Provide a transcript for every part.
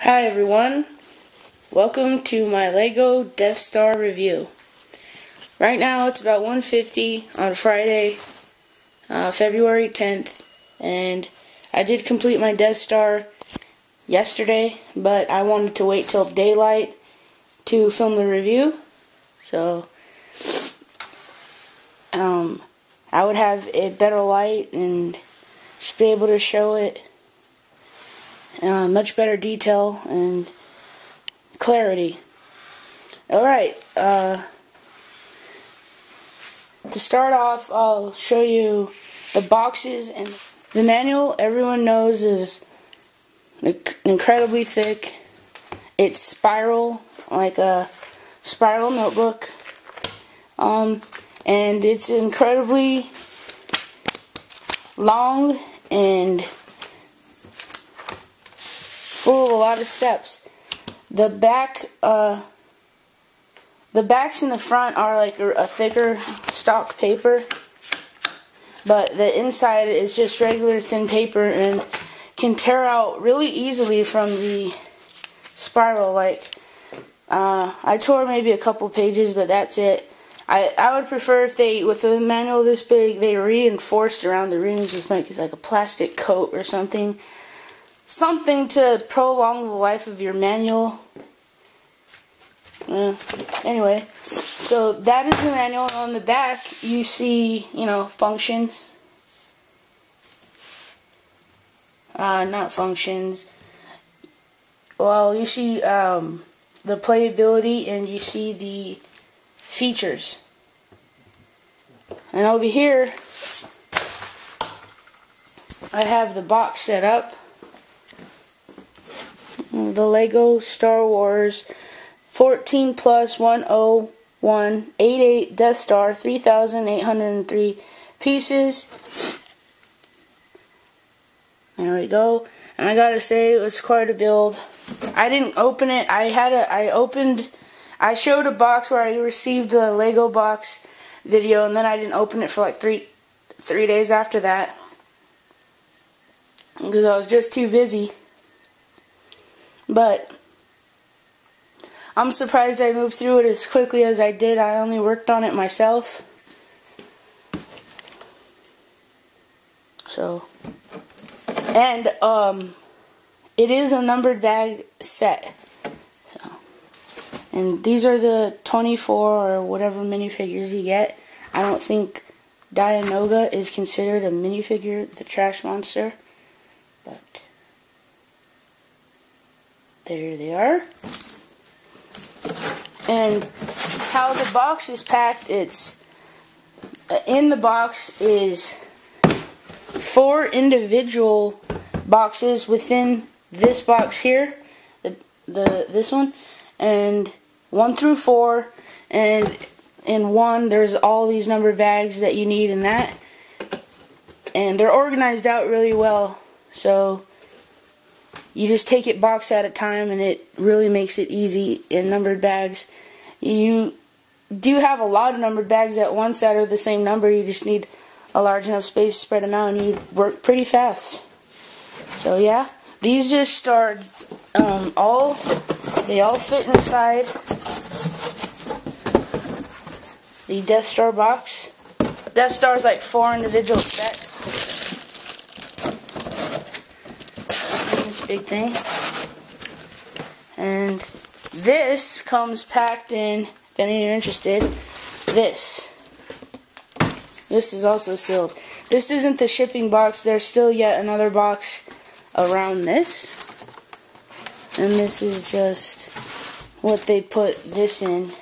Hi everyone, welcome to my Lego Death Star review. Right now it's about 1:50 on Friday, February 10th, and I did complete my Death Star yesterday, but I wanted to wait till daylight to film the review, so I would have a better light and just be able to show it much better detail and clarity. Alright, to start off, I'll show you the boxes. And the manual, everyone knows, is incredibly thick. It's spiral, like a spiral notebook, and it's incredibly long and full of a lot of steps. The backs in the front are like a thicker stock paper, but the inside is just regular thin paper and can tear out really easily from the spiral. Like I tore maybe a couple pages, but that's it. I would prefer if they, with a manual this big, they reinforced around the rings with like a plastic coat or something. Something to prolong the life of your manual. Anyway, so that is the manual. On the back, you see, functions. Not functions. Well, you see the playability, and you see the features. And over here, I have the box set up. The Lego Star Wars 14 plus 10188 Death Star 3,803 pieces. There we go. And I gotta say, it was quite a build. I didn't open it. I showed a box where I received a Lego box video, and then I didn't open it for like three days after that because I was just too busy. But I'm surprised I moved through it as quickly as I did. I only worked on it myself. So, and it is a numbered bag set. So, and these are the 24 or whatever minifigures you get. I don't think Ninjago is considered a minifigure, the trash monster, but there they are. And how the box is packed, it's in the box is 4 individual boxes within this box here, this one, and 1 through 4, and in 1 there's all these numbered bags that you need in that, and they're organized out really well, so you just take it box at a time, and it really makes it easy in numbered bags. You do have a lot of numbered bags at once that are the same number. You just need a large enough space to spread them out, and you work pretty fast. So yeah, these just are they all fit inside the Death Star box. Death Star is like 4 individual sets. Big thing. And this comes packed in, if any of you are interested, this is also sealed. This isn't the shipping box. There's still yet another box around this, and this is just what they put this in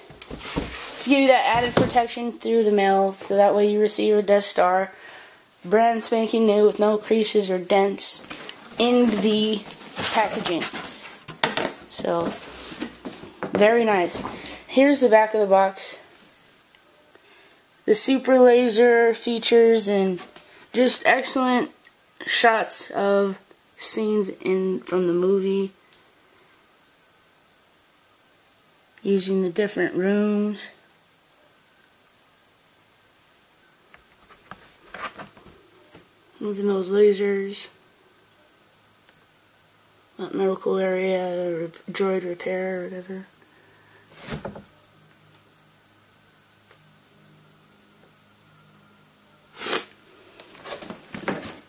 to give you that added protection through the mail, so that way you receive a Death Star brand spanking new with no creases or dents in the packaging. So, very nice. Here's the back of the box. The super laser features and just excellent shots of scenes from the movie, using the different rooms. Moving those lasers. medical area, or droid repair, or whatever.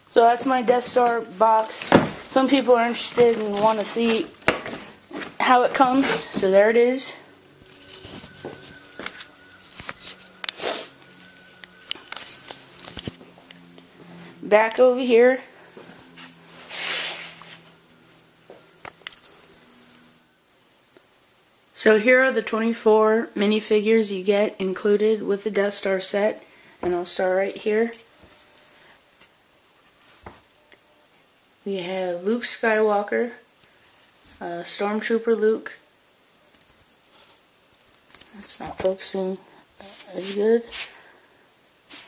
So that's my Death Star box. Some people are interested and want to see how it comes, so there it is. Back over here. So here are the 24 minifigures you get included with the Death Star set, and I'll start right here. We have Luke Skywalker, Stormtrooper Luke. That's not focusing as good.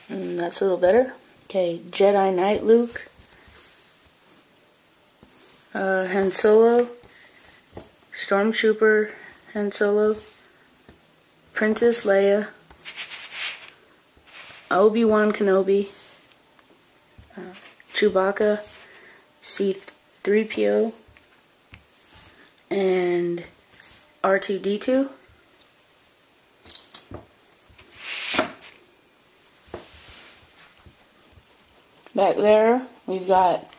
That's a little better. Okay, Jedi Knight Luke, Han Solo, Stormtrooper Han Solo, Princess Leia, Obi-Wan Kenobi, Chewbacca, C-3PO, and R2-D2. Back there, we've got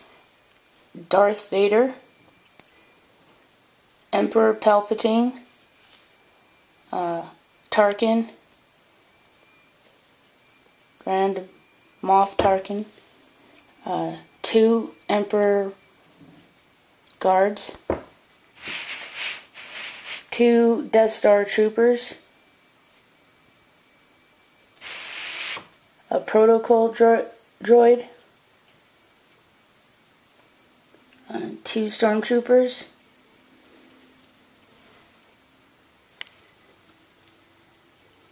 Darth Vader, Emperor Palpatine, Tarkin, Grand Moff Tarkin, 2 Emperor guards, 2 Death Star troopers, a protocol droid, 2 stormtroopers,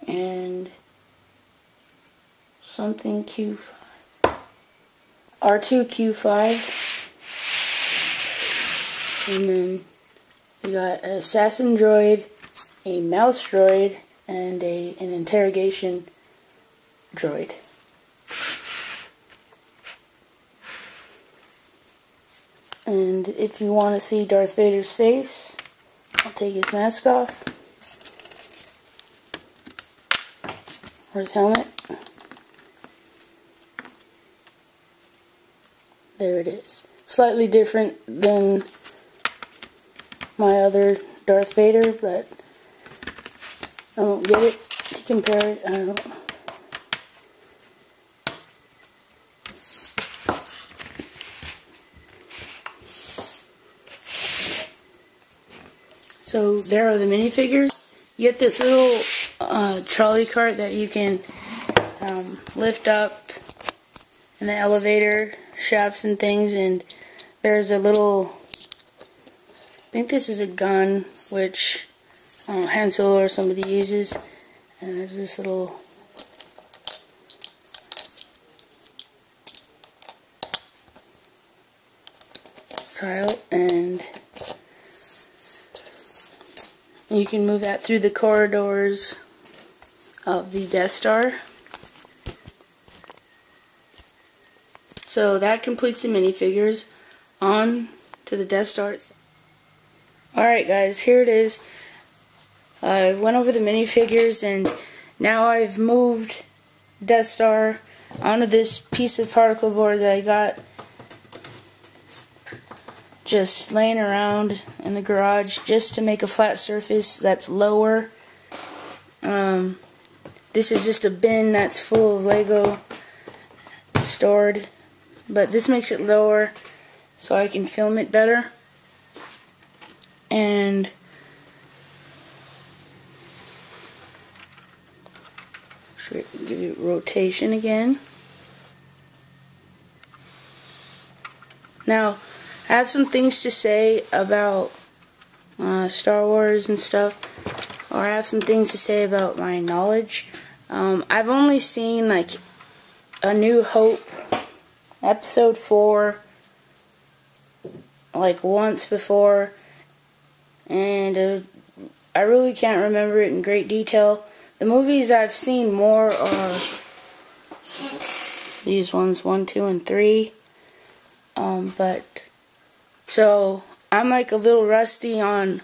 and something Q5, R2-Q5, and then we got an assassin droid, a mouse droid, and an interrogation droid. And if you want to see Darth Vader's face, I'll take his mask off. Or his helmet. There it is. Slightly different than my other Darth Vader, but I don't get it to compare it. I don't. So there are the minifigures. You get this little trolley cart that you can lift up in the elevator shafts and things, and there's a little, I think this is a gun which Han Solo or somebody uses, and there's this little tile, and you can move that through the corridors of the Death Star. So that completes the minifigures. On to the Death Star. Alright guys, here it is. I went over the minifigures, and now I've moved Death Star onto this piece of particle board that I got just laying around in the garage just to make a flat surface that's lower. This is just a bin that's full of Lego stored, but this makes it lower so I can film it better. And give you rotation again. Now I have some things to say about Star Wars and stuff, or I have some things to say about my knowledge. I've only seen like A New Hope episode 4 like once before, and I really can't remember it in great detail. The movies I've seen more are these ones, 1, 2, and 3. So I'm like a little rusty on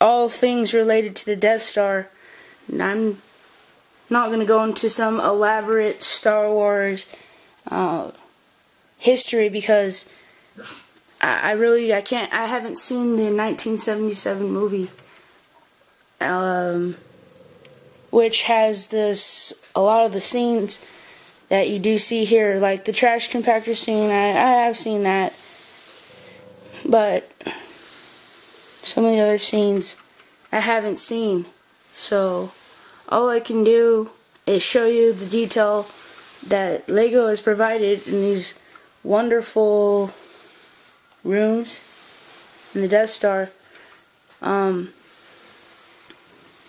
all things related to the Death Star, and I'm not going to go into some elaborate Star Wars history because I haven't seen the 1977 movie, which has a lot of the scenes that you do see here, like the trash compactor scene. I have seen that, but some of the other scenes I haven't seen. So all I can do is show you the detail that Lego has provided in these wonderful rooms in the Death Star.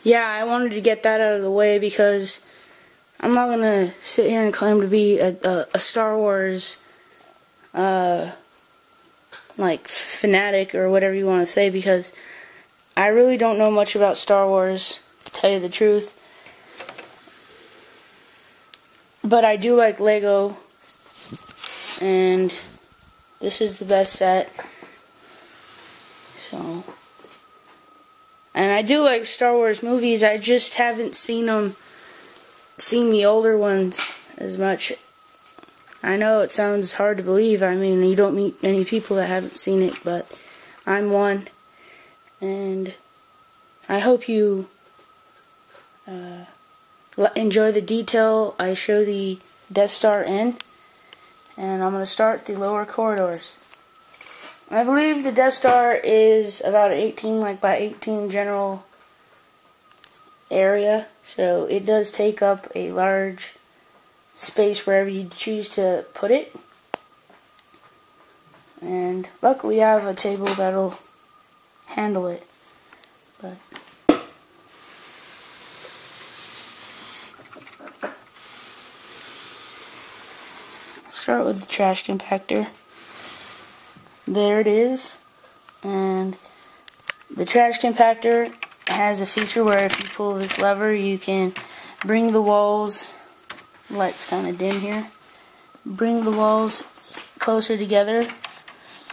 Yeah, I wanted to get that out of the way because I'm not going to sit here and claim to be a Star Wars like fanatic or whatever you want to say, because I really don't know much about Star Wars, to tell you the truth. But I do like Lego, and this is the best set. So, and I do like Star Wars movies. I just haven't seen the older ones as much. I know it sounds hard to believe. I mean, you don't meet many people that haven't seen it, but I'm one. And I hope you enjoy the detail I show the Death Star in. And I'm going to start the lower corridors. I believe the Death Star is about 18, like by 18 general area. So it does take up a large space wherever you choose to put it. And luckily I have a table that'll handle it. But start with the trash compactor. There it is. And the trash compactor has a feature where if you pull this lever, you can bring the walls, light's kind of dim here, bring the walls closer together.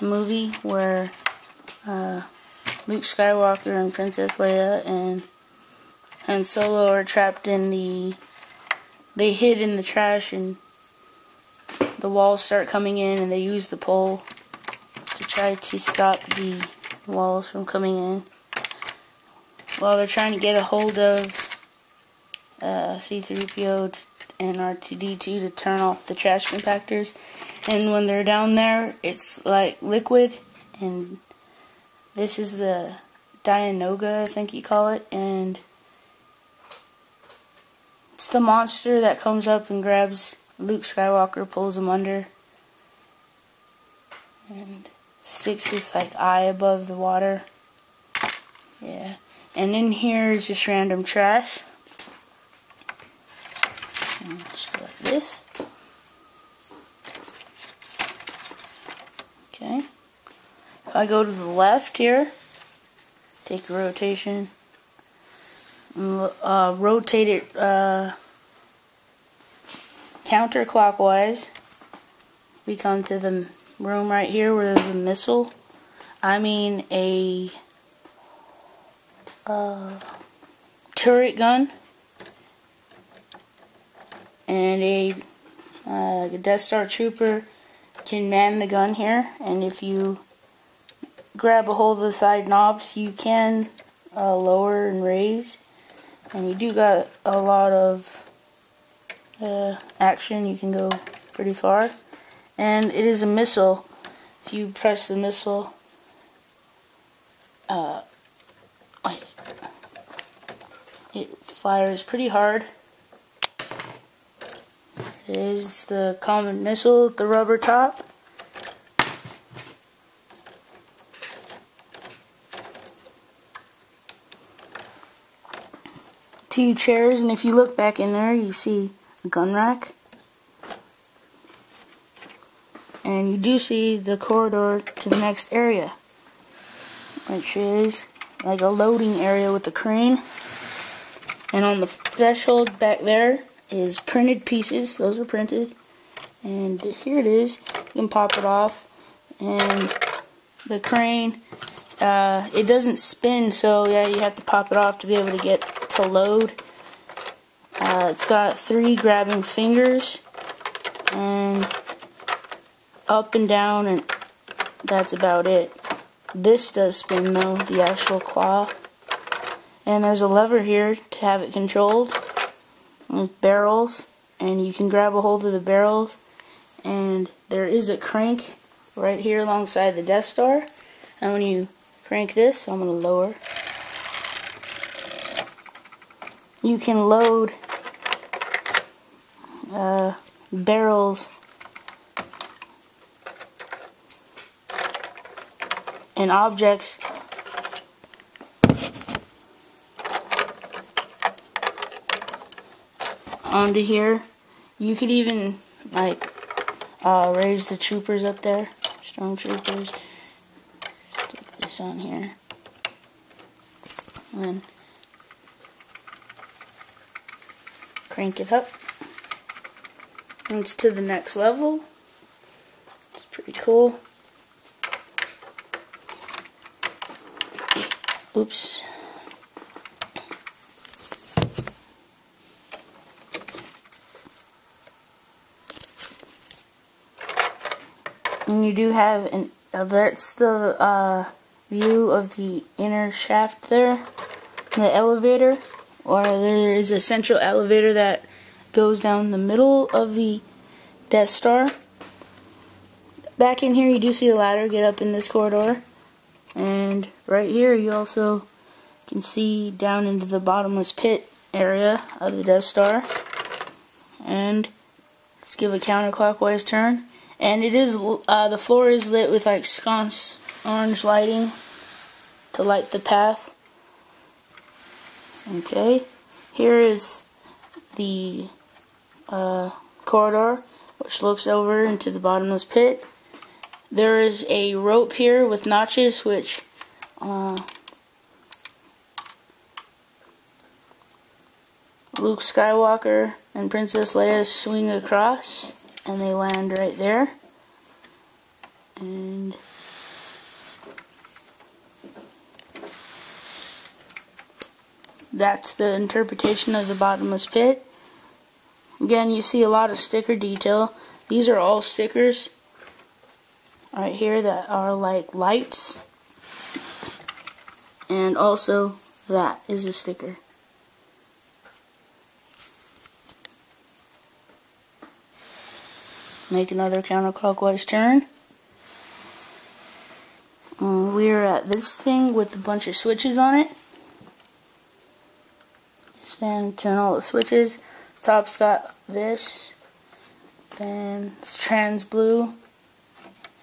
A movie where Luke Skywalker and Princess Leia and Han Solo are trapped in they hid in the trash, and the walls start coming in, and they use the pole to try to stop the walls from coming in while they're trying to get a hold of C-3PO and R2-D2 to turn off the trash compactors. And when they're down there, it's like liquid, and this is the Dianoga, I think you call it, and it's the monster that comes up and grabs Luke Skywalker, pulls him under, and sticks his like eye above the water. Yeah, and in here is just random trash. And just go like this. Okay. If I go to the left here, take a rotation, rotate it counterclockwise. We come to the room right here where there's a missile. I mean a turret gun and a Death Star trooper can man the gun here, and if you grab a hold of the side knobs, you can lower and raise, and you do got a lot of action. You can go pretty far, and it is a missile. If you press the missile, it fires pretty hard. It is the common missile with the rubber top. Two chairs, and if you look back in there, you see a gun rack. And you do see the corridor to the next area, which is like a loading area with a crane. And on the threshold back there is printed pieces. Those are printed. And here it is. You can pop it off. And the crane it doesn't spin, so yeah, you have to pop it off to be able to get to load. It's got 3 grabbing fingers, and up and down, and that's about it. This does spin though, the actual claw. And there's a lever here to have it controlled with barrels, and you can grab a hold of the barrels, and there is a crank right here alongside the Death Star. And when you crank this, I'm going to lower, you can load barrels and objects onto here. You could even like raise the troopers up there, stormtroopers. Stick this on here, and then crank it up. And it's to the next level. It's pretty cool. Oops. And you do have an, that's the view of the inner shaft there, the elevator, or there is a central elevator that goes down the middle of the Death Star. Back in here you do see a ladder get up in this corridor, and right here you also can see down into the bottomless pit area of the Death Star. And let's give a counterclockwise turn. And it is the floor is lit with like sconce orange lighting to light the path. Okay, here is the corridor which looks over into the bottomless pit. There is a rope here with notches which Luke Skywalker and Princess Leia swing across, and they land right there. And that's the interpretation of the bottomless pit. Again, you see a lot of sticker detail. These are all stickers right here that are like lights. And also that is a sticker. Make another counterclockwise turn. We're at this thing with a bunch of switches on it. Stand, turn all the switches. Top's got this, and it's trans blue,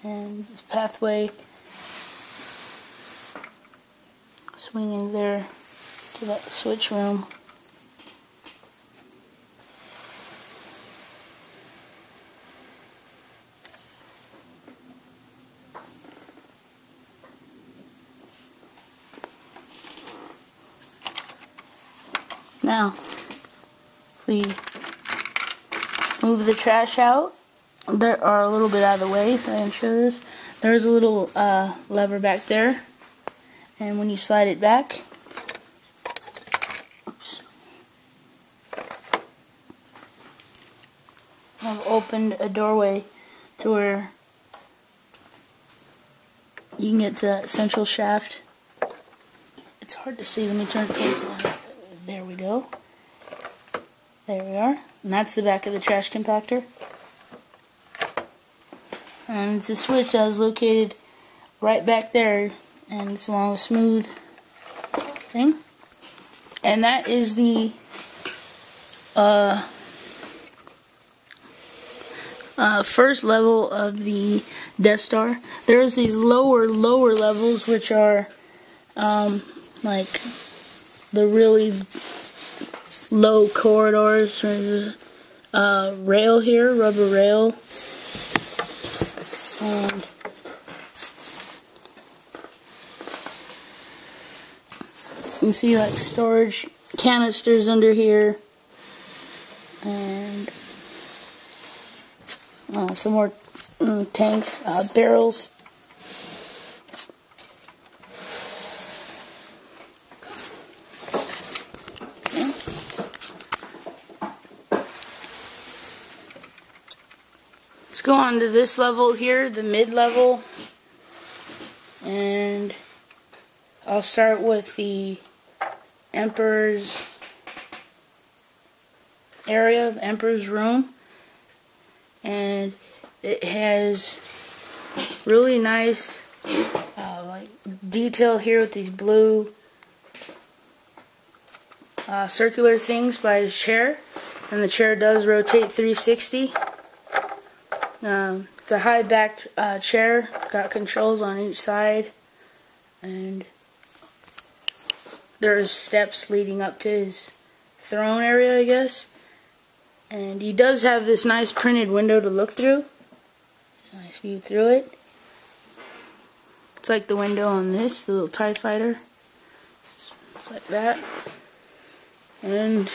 and this pathway swinging there to that switch room. Now, if we move the trash out, there are a little bit out of the way so I can show this. There's a little lever back there, and when you slide it back, oops, I've opened a doorway to where you can get to that central shaft. It's hard to see. Let me turn it. There we go. There we are. And that's the back of the trash compactor. And it's a switch that is located right back there, and it's along a smooth thing. And that is the first level of the Death Star. There's these lower levels which are like the really low corridors. There's a rail here, rubber rail, and you can see like storage canisters under here, and some more tanks, barrels. go on to this level here, the mid-level, and I'll start with the Emperor's area, the Emperor's room, and it has really nice like detail here with these blue circular things by his chair, and the chair does rotate 360. It's a high backed chair, got controls on each side, and there's steps leading up to his throne area, I guess. And he does have this nice printed window to look through. Nice view through it. It's like the window on this, the little TIE fighter. It's like that. And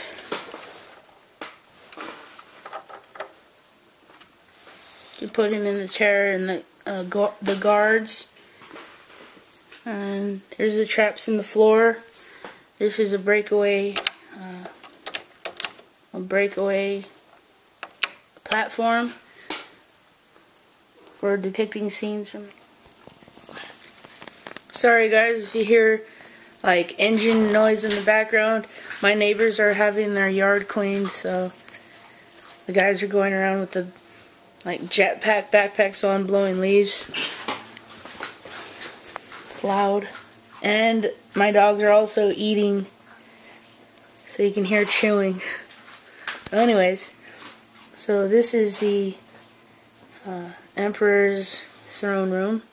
you put him in the chair and the guards. And there's the traps in the floor. This is a breakaway platform for depicting scenes from. Sorry guys if you hear like engine noise in the background. My neighbors are having their yard cleaned, so the guys are going around with the like jetpack backpacks on, blowing leaves. It's loud. And my dogs are also eating, so you can hear chewing. Anyways, so this is the Emperor's throne room.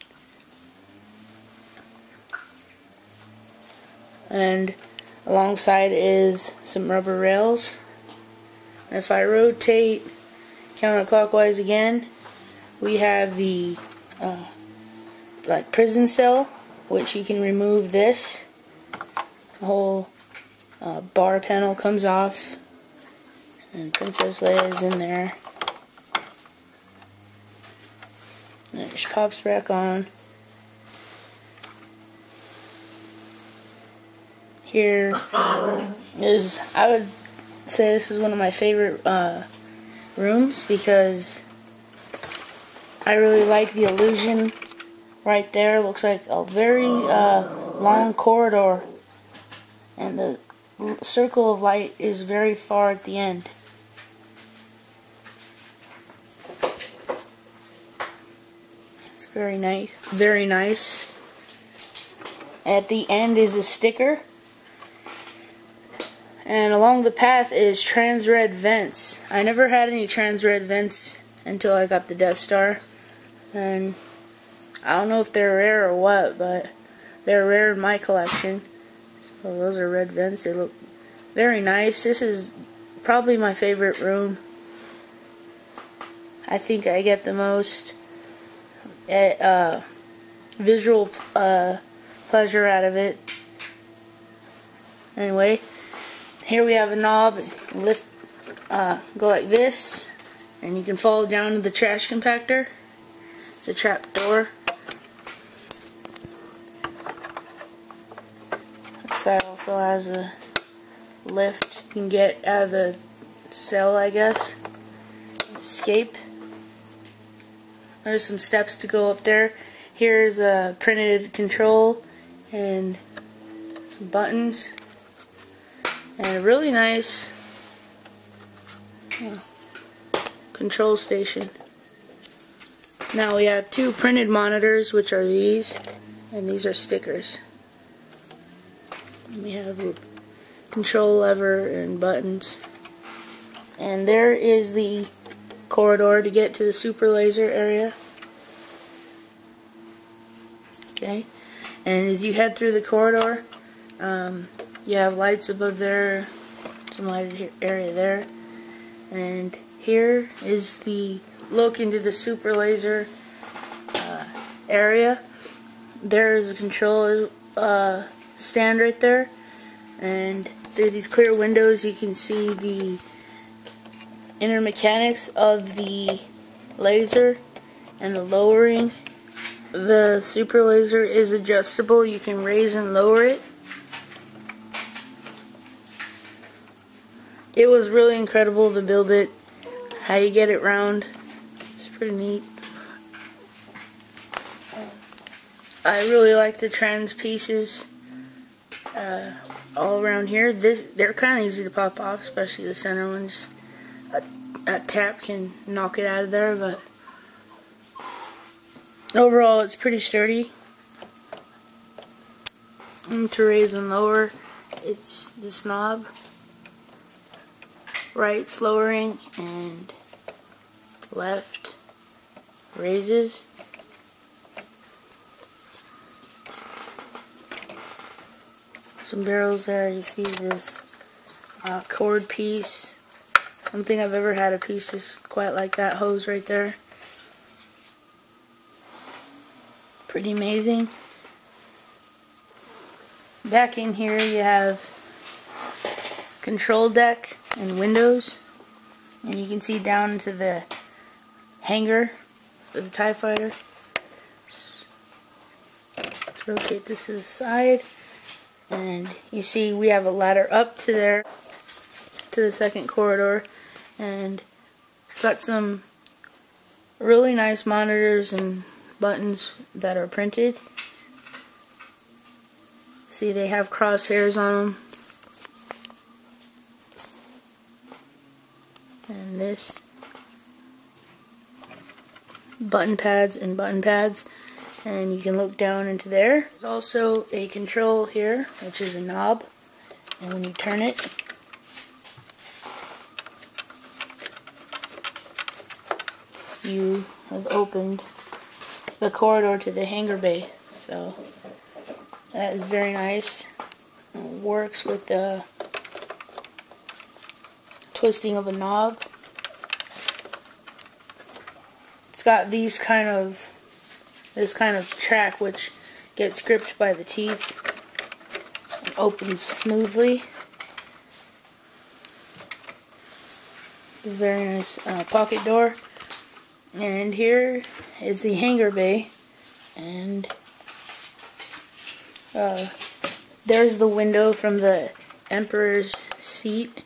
And alongside is some rubber rails. And if I rotate counterclockwise again, we have the like prison cell, which you can remove this. The whole bar panel comes off, and Princess Leia is in there. And it just pops back on. Here is, I would say this is one of my favorite rooms, because I really like the illusion right there. It looks like a very long corridor, and the circle of light is very far at the end. It's very nice, very nice. At the end is a sticker. And along the path is trans-red vents. I never had any trans-red vents until I got the Death Star. And I don't know if they're rare or what, but they're rare in my collection. So those are red vents. They look very nice. This is probably my favorite room. I think I get the most visual pleasure out of it. Anyway. Here we have a knob, lift, go like this, and you can fall down to the trash compactor. It's a trap door. This side also has a lift you can get out of the cell, I guess. Escape. There's some steps to go up there. Here's a printed control and some buttons. And a really nice control station. Now we have two printed monitors, which are these, and these are stickers. And we have a control lever and buttons. And there is the corridor to get to the super laser area. Okay, and as you head through the corridor, you have lights above there, some lighted area there, and here is the look into the super laser area. There is a controller stand right there, and through these clear windows you can see the inner mechanics of the laser and the lowering. The super laser is adjustable. You can raise and lower it. It was really incredible to build it. How you get it round, it's pretty neat. I really like the trans pieces all around here. They're kind of easy to pop off, especially the center ones. A tap can knock it out of there, but overall it's pretty sturdy. And to raise and lower, it's this knob. Right's lowering and left raises. Some barrels there. You see this cord piece. I don't think I've ever had a piece just quite like that hose right there. Pretty amazing. Back in here you have control deck and windows, and you can see down into the hangar for the TIE fighter. Let's rotate this to the side, and you see we have a ladder up to there, to the second corridor, and got some really nice monitors and buttons that are printed. See, they have crosshairs on them. And this, button pads and button pads, and you can look down into there. There's also a control here, which is a knob, and when you turn it, you have opened the corridor to the hangar bay. So that is very nice. It works with the twisting of a knob. It's got this kind of track which gets gripped by the teeth and opens smoothly. Very nice pocket door. And here is the hangar bay, and there's the window from the Emperor's seat.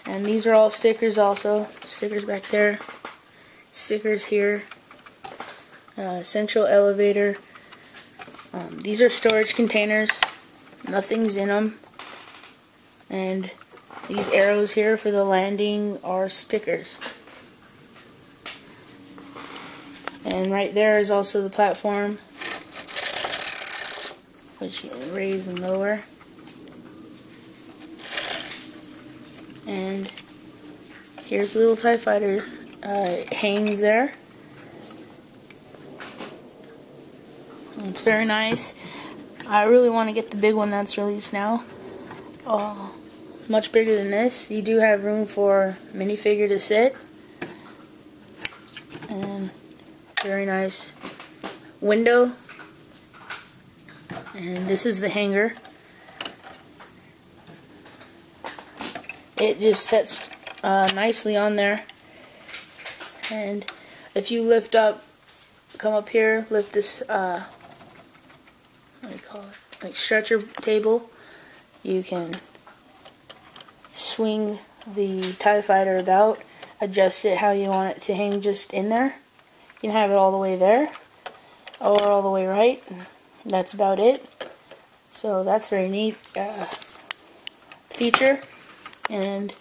And these are all stickers also. Stickers back there. Stickers here. Central elevator. These are storage containers. Nothing's in them. And these arrows here for the landing are stickers. And right there is also the platform, which you raise and lower. And here's the little TIE fighter. It hangs there. And it's very nice. I really want to get the big one that's released now. Much bigger than this. You do have room for a minifigure to sit. And very nice window. And this is the hangar. It just sets nicely on there. And if you lift up, come up here, lift this, what do you call it? Like stretcher table, you can swing the TIE fighter about, adjust it how you want it to hang just in there. You can have it all the way there, or all the way right. That's about it. So that's very neat feature. And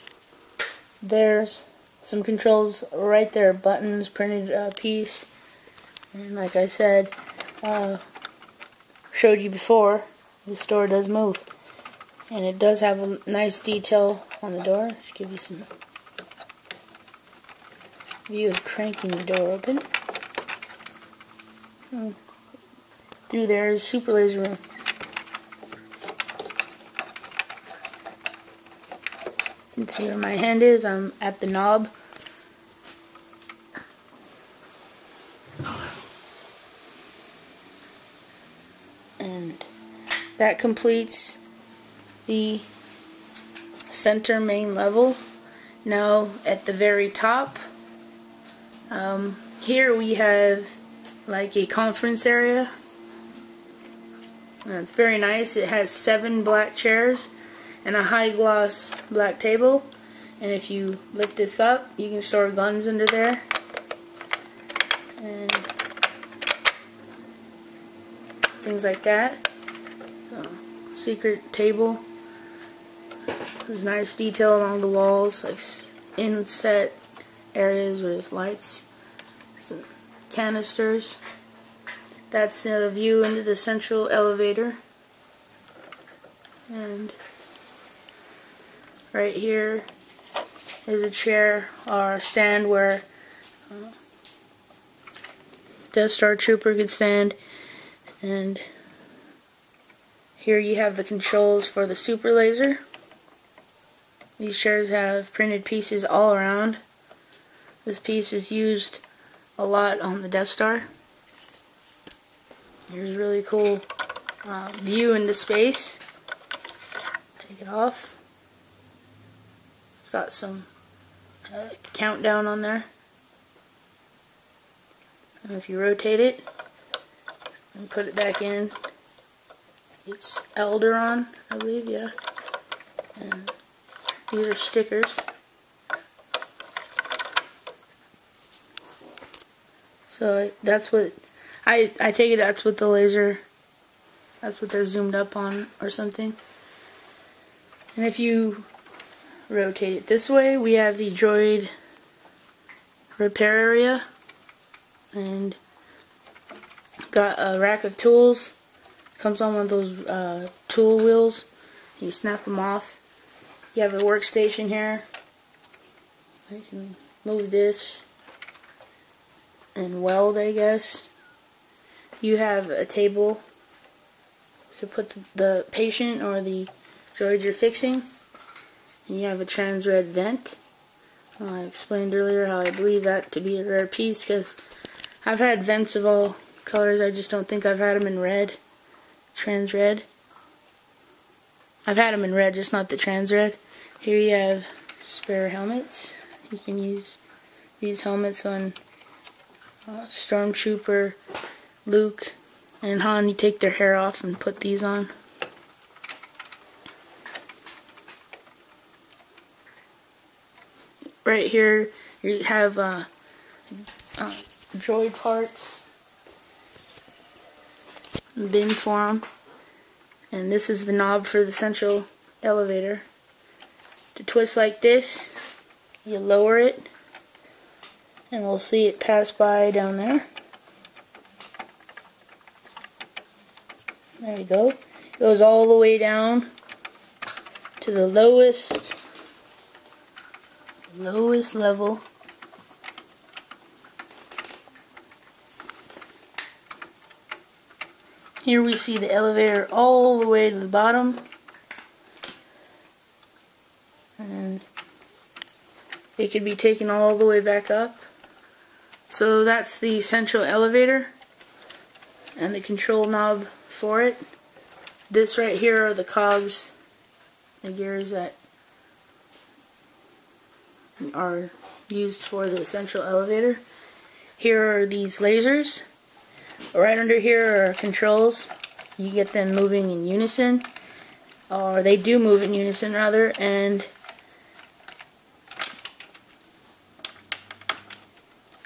there's some controls right there, buttons, printed piece. And like I said, showed you before, the door does move. And it does have a nice detail on the door. Just give you some view of cranking the door open. Through there is super laser room. You can see where my hand is. I'm at the knob. And that completes the center main level. Now at the very top, here we have like a conference area. It's very nice. It has 7 black chairs and a high gloss black table. And if you lift this up, you can store guns under there. and things like that. So, secret table. There's nice detail along the walls, like inset areas with lights. Some canisters. That's a view into the central elevator. And right here is a chair or a stand where Death Star Trooper could stand. And here you have the controls for the super laser. These chairs have printed pieces all around. This piece is used a lot on the Death Star. Here's a really cool view into space. Take it off. It's got some countdown on there. And if you rotate it and put it back in, it's Elderon, I believe, yeah. And these are stickers. So that's what I take it. That's what the laser. That's what they're zoomed up on, or something. And if you rotate it this way, we have the droid repair area, and got a rack of tools. Comes on one of those tool wheels. You snap them off. You have a workstation here. You can move this and weld, I guess. You have a table to put the patient or the droid you're fixing. And you have a trans-red vent. I explained earlier how I believe that to be a rare piece, because I've had vents of all colors. I just don't think I've had them in red. Trans-red. I've had them in red, just not the trans-red. Here you have spare helmets. You can use these helmets on Stormtrooper, Luke, and Han. You take their hair off and put these on. Right here you have droid parts, bin for them, and this is the knob for the central elevator. To twist like this, you lower it, and we'll see it pass by down there. There you go. It goes all the way down to the lowest level. Here we see the elevator all the way to the bottom, and it could be taken all the way back up. So that's the central elevator and the control knob for it. This right here are the cogs, the gears that are used for the central elevator. Here are these lasers. Right under here are controls. You get them moving in unison, or they do move in unison rather, and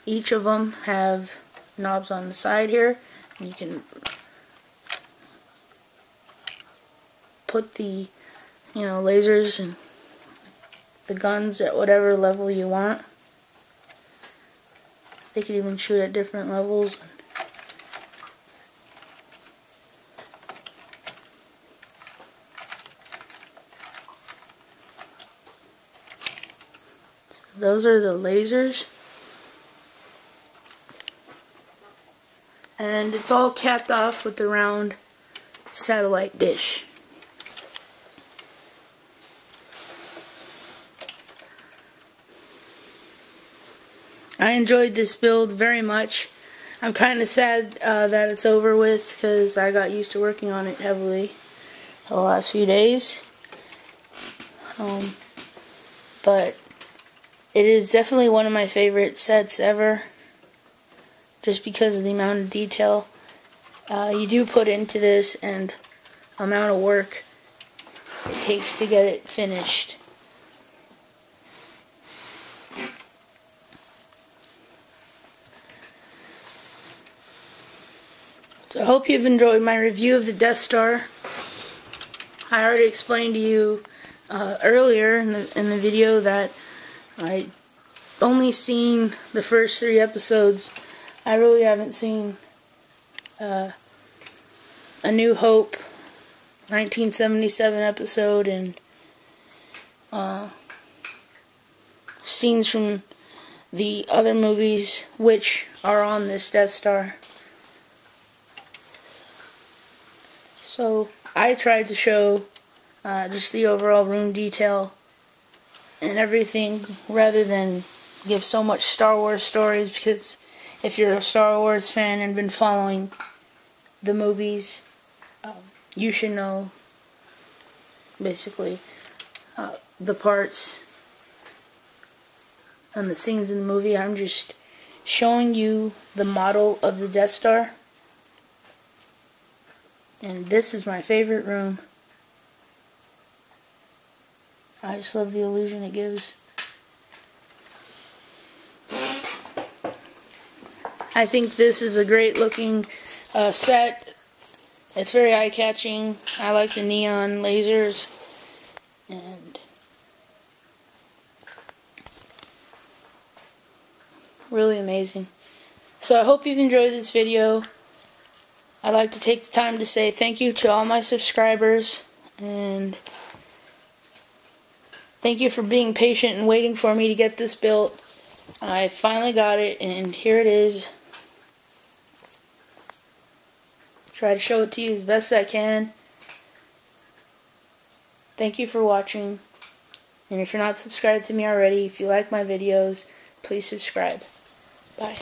each of them have knobs on the side here. You can put the lasers and the guns at whatever level you want. They can even shoot at different levels. So those are the lasers. And it's all capped off with the round satellite dish. I enjoyed this build very much. I'm kind of sad that it's over with, because I got used to working on it heavily the last few days. But it is definitely one of my favorite sets ever, just because of the amount of detail you do put into this and amount of work it takes to get it finished. So I hope you've enjoyed my review of the Death Star. I already explained to you earlier in the video that I only seen the first 3 episodes. I really haven't seen A New Hope, 1977 episode, and scenes from the other movies which are on this Death Star. So I tried to show just the overall room detail and everything rather than give so much Star Wars stories, because if you're a Star Wars fan and been following the movies, you should know basically the parts and the scenes in the movie. I'm just showing you the model of the Death Star. And this is my favorite room. I just love the illusion it gives. I think this is a great looking set. It's very eye-catching. I like the neon lasers. And really amazing. So I hope you've enjoyed this video. I'd like to take the time to say thank you to all my subscribers, and thank you for being patient and waiting for me to get this built. I finally got it, and here it is. Try to show it to you as best I can. Thank you for watching, and if you're not subscribed to me already, if you like my videos, please subscribe. Bye.